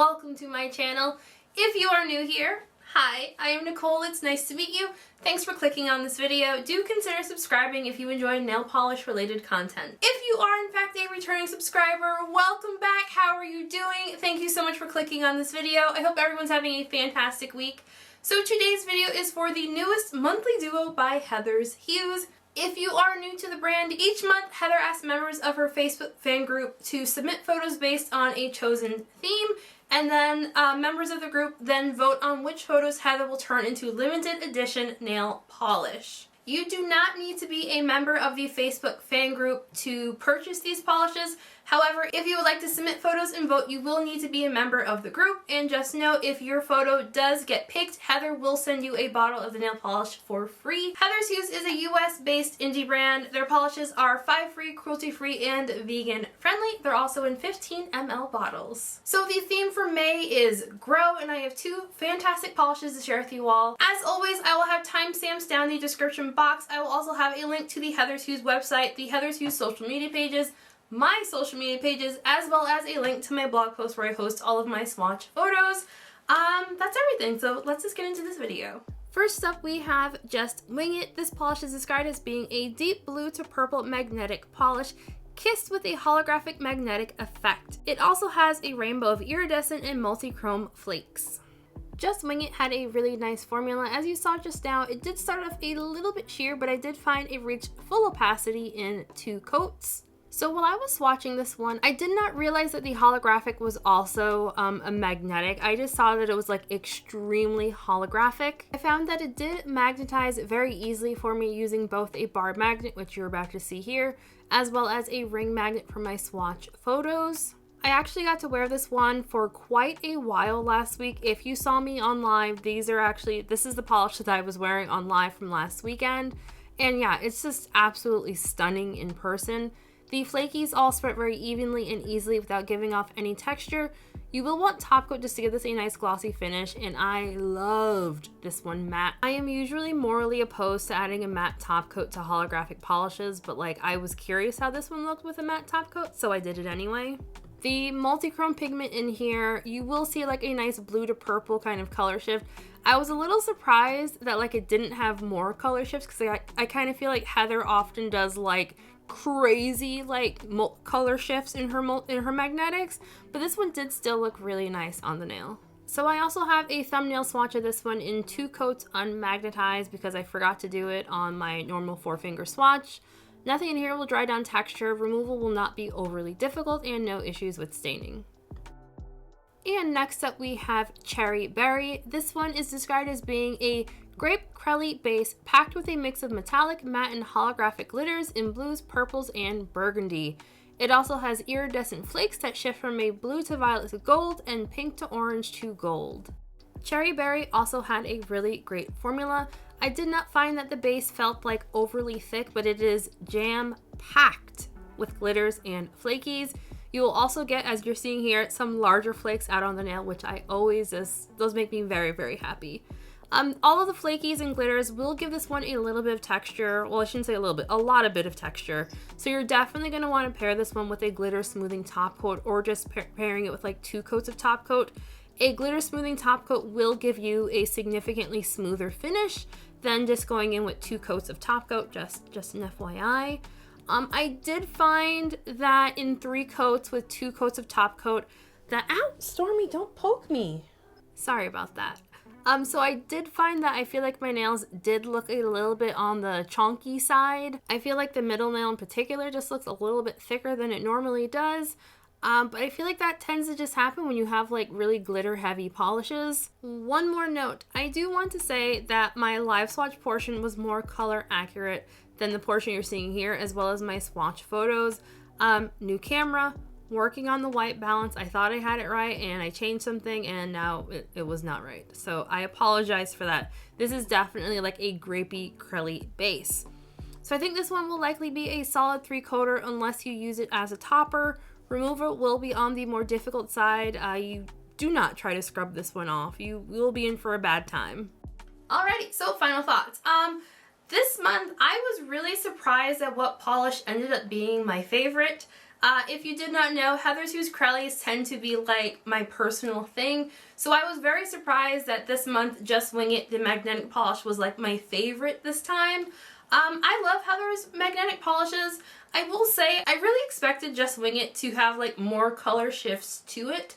welcome to my channel. If you are new here, hi, I am Nicole, it's nice to meet you. Thanks for clicking on this video. Do consider subscribing if you enjoy nail polish related content. If you are in fact a returning subscriber, welcome back. How are you doing? Thank you so much for clicking on this video. I hope everyone's having a fantastic week. So today's video is for the newest monthly duo by Heather's Hues. If you are new to the brand, each month Heather asks members of her Facebook fan group to submit photos based on a chosen theme, and then members of the group then vote on which photos Heather will turn into limited edition nail polish. You do not need to be a member of the Facebook fan group to purchase these polishes. However, if you would like to submit photos and vote, you will need to be a member of the group. And just know, if your photo does get picked, Heather will send you a bottle of the nail polish for free. Heather's Hues is a US-based indie brand. Their polishes are 5-free, cruelty-free, and vegan-friendly. They're also in 15 ml bottles. So the theme for May is Grow, and I have two fantastic polishes to share with you all. As always, I will have timestamps down in the description box. I will also have a link to the Heather's Hues website, the Heather's Hues social media pages, my social media pages, as well as a link to my blog post where I host all of my swatch photos. That's everything, so let's just get into this video. First up, we have Just Wing It. This polish is described as being a deep blue to purple magnetic polish kissed with a holographic magnetic effect. It also has a rainbow of iridescent and multi-chrome flakes. Just Wing It had a really nice formula. As you saw just now, it did start off a little bit sheer, but I did find it reached full opacity in 2 coats. So while I was swatching this one, I did not realize that the holographic was also a magnetic. I just saw that it was like extremely holographic. I found that it did magnetize very easily for me using both a bar magnet, which you're about to see here, as well as a ring magnet for my swatch photos. I actually got to wear this one for quite a while last week. If you saw me on live, this is the polish that I was wearing on live from last weekend. And yeah, it's just absolutely stunning in person. The flakies all spread very evenly and easily without giving off any texture. You will want top coat just to give this a nice glossy finish, and I loved this one matte. I am usually morally opposed to adding a matte top coat to holographic polishes, but like I was curious how this one looked with a matte top coat, so I did it anyway. The multi-chrome pigment in here, you will see like a nice blue to purple kind of color shift. I was a little surprised that like it didn't have more color shifts, because I kind of feel like Heather often does like crazy like color shifts in her magnetics, but this one did still look really nice on the nail. So I also have a thumbnail swatch of this one in 2 coats unmagnetized because I forgot to do it on my normal 4-finger swatch. Nothing in here will dry down texture, removal will not be overly difficult, and no issues with staining. And next up we have Cherry Berry. This one is described as being a grape crelly base packed with a mix of metallic, matte, and holographic glitters in blues, purples, and burgundy. It also has iridescent flakes that shift from a blue to violet to gold and pink to orange to gold. Cherry Berry also had a really great formula. I did not find that the base felt like overly thick, but it is jam-packed with glitters and flakies. You will also get, as you're seeing here, some larger flakes out on the nail, which I always those make me very, very happy. All of the flakies and glitters will give this one a little bit of texture. Well, I shouldn't say a little bit, a lot of bit of texture. So you're definitely going to want to pair this one with a glitter smoothing top coat, or just pairing it with like 2 coats of top coat. A glitter smoothing top coat will give you a significantly smoother finish than just going in with 2 coats of top coat, just an FYI. I did find that in 3 coats with 2 coats of top coat that, ow, Stormy, don't poke me. Sorry about that. So I did find that I feel like my nails did look a little bit on the chunky side. I feel like the middle nail in particular just looks a little bit thicker than it normally does. But I feel like that tends to just happen when you have like really glitter heavy polishes. One more note, I do want to say that my live swatch portion was more color accurate than the portion you're seeing here, as well as my swatch photos. New camera, working on the white balance. I thought I had it right and I changed something and now it was not right. So I apologize for that. This is definitely like a grapey, crelly base. So I think this one will likely be a solid 3-coater unless you use it as a topper. Removal will be on the more difficult side. You do not try to scrub this one off. You will be in for a bad time. Alrighty, so final thoughts. This month I was really surprised at what polish ended up being my favorite. If you did not know, Heather's Hues Crellies tend to be like my personal thing, so I was very surprised that this month Just Wing It, the magnetic polish, was like my favorite this time. I love Heather's magnetic polishes. I will say I really expected Just Wing It to have like more color shifts to it,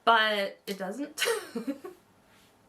but it doesn't.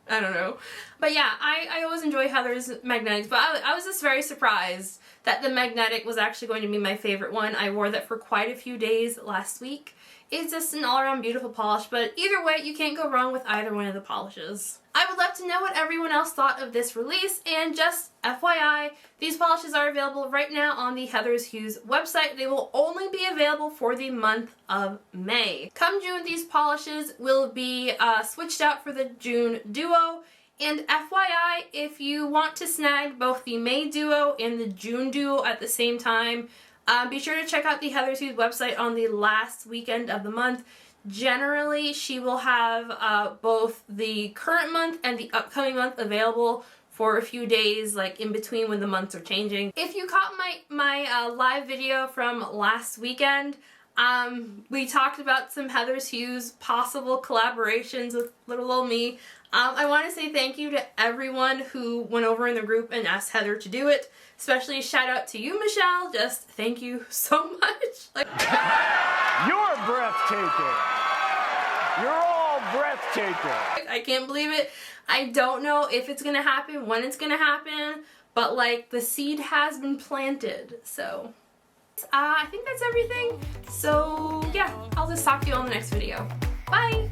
I don't know. But yeah, I always enjoy Heather's magnetics, but I was just very surprised that the magnetic was actually going to be my favorite one. I wore that for quite a few days last week. It's just an all-around beautiful polish, but either way, you can't go wrong with either one of the polishes. I would love to know what everyone else thought of this release, and just FYI, these polishes are available right now on the Heather's Hues website. They will only be available for the month of May. Come June, these polishes will be switched out for the June duo. And FYI, if you want to snag both the May duo and the June duo at the same time, be sure to check out the Heather's Hues website on the last weekend of the month. Generally, she will have both the current month and the upcoming month available for a few days, like in between when the months are changing. If you caught my live video from last weekend, we talked about some Heather's Hues possible collaborations with little old me. I want to say thank you to everyone who went over in the group and asked Heather to do it. Especially shout out to you, Michelle. Just thank you so much. Like, you're breathtaking. You're all breathtaking. I can't believe it. I don't know if it's gonna happen, when it's gonna happen, but like the seed has been planted. So I think that's everything. So yeah, I'll just talk to you on the next video. Bye.